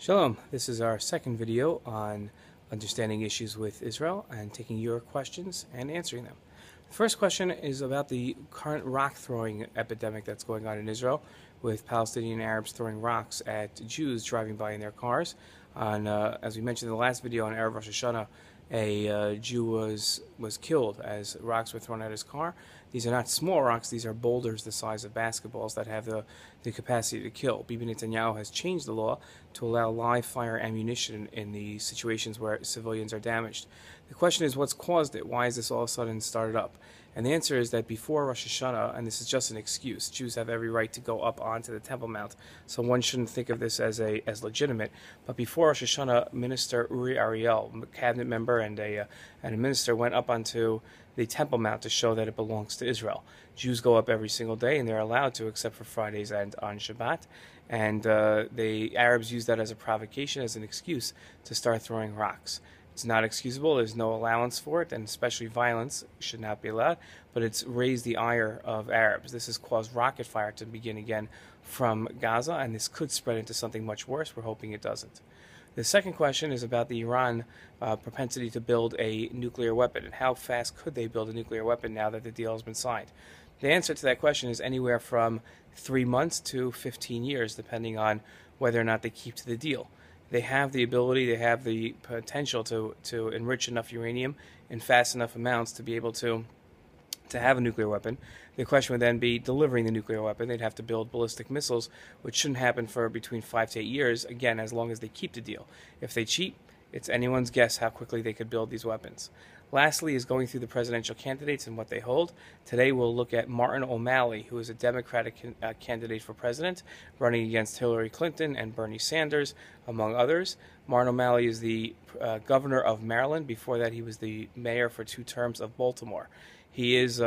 Shalom, this is our second video on understanding issues with Israel and taking your questions and answering them. The first question is about the current rock throwing epidemic that's going on in Israel, with Palestinian Arabs throwing rocks at Jews driving by in their cars. As we mentioned in the last video on Erev Rosh Hashanah, a Jew was killed as rocks were thrown at his car. These are not small rocks, these are boulders the size of basketballs that have the capacity to kill. Bibi Netanyahu has changed the law to allow live fire ammunition in the situations where civilians are damaged. The question is, what's caused it? Why is this all of a sudden started up? And the answer is that before Rosh Hashanah, and this is just an excuse, Jews have every right to go up onto the Temple Mount, so one shouldn't think of this as legitimate. But before Rosh Hashanah, Minister Uri Ariel, a cabinet member and a minister, went up onto the Temple Mount to show that it belongs to Israel. Jews go up every single day, and they're allowed to, except for Fridays and on Shabbat. And the Arabs use that as a provocation, as an excuse to start throwing rocks. It's not excusable. There's no allowance for it, and especially violence should not be allowed. But it's raised the ire of Arabs. This has caused rocket fire to begin again from Gaza, and this could spread into something much worse. We're hoping it doesn't. The second question is about the Iran propensity to build a nuclear weapon, and how fast could they build a nuclear weapon now that the deal has been signed? The answer to that question is anywhere from 3 months to 15 years, depending on whether or not they keep to the deal. They have the ability, they have the potential to enrich enough uranium in fast enough amounts to be able to have a nuclear weapon. The question would then be delivering the nuclear weapon. They'd have to build ballistic missiles, which shouldn't happen for between 5 to 8 years, again, as long as they keep the deal. If they cheat, it's anyone's guess how quickly they could build these weapons. Lastly is going through the presidential candidates and what they hold. Today we'll look at Martin O'Malley, who is a Democratic candidate for president, running against Hillary Clinton and Bernie Sanders, among others. Martin O'Malley is the governor of Maryland. Before that, he was the mayor for 2 terms of Baltimore. He is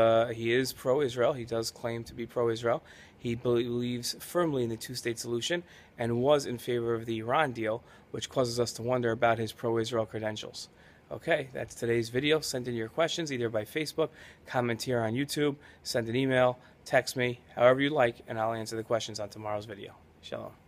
pro-Israel. He does claim to be pro-Israel. He believes firmly in the two-state solution and was in favor of the Iran deal, which causes us to wonder about his pro-Israel credentials. Okay, that's today's video. Send in your questions either by Facebook, comment here on YouTube, send an email, text me, however you like, and I'll answer the questions on tomorrow's video. Shalom.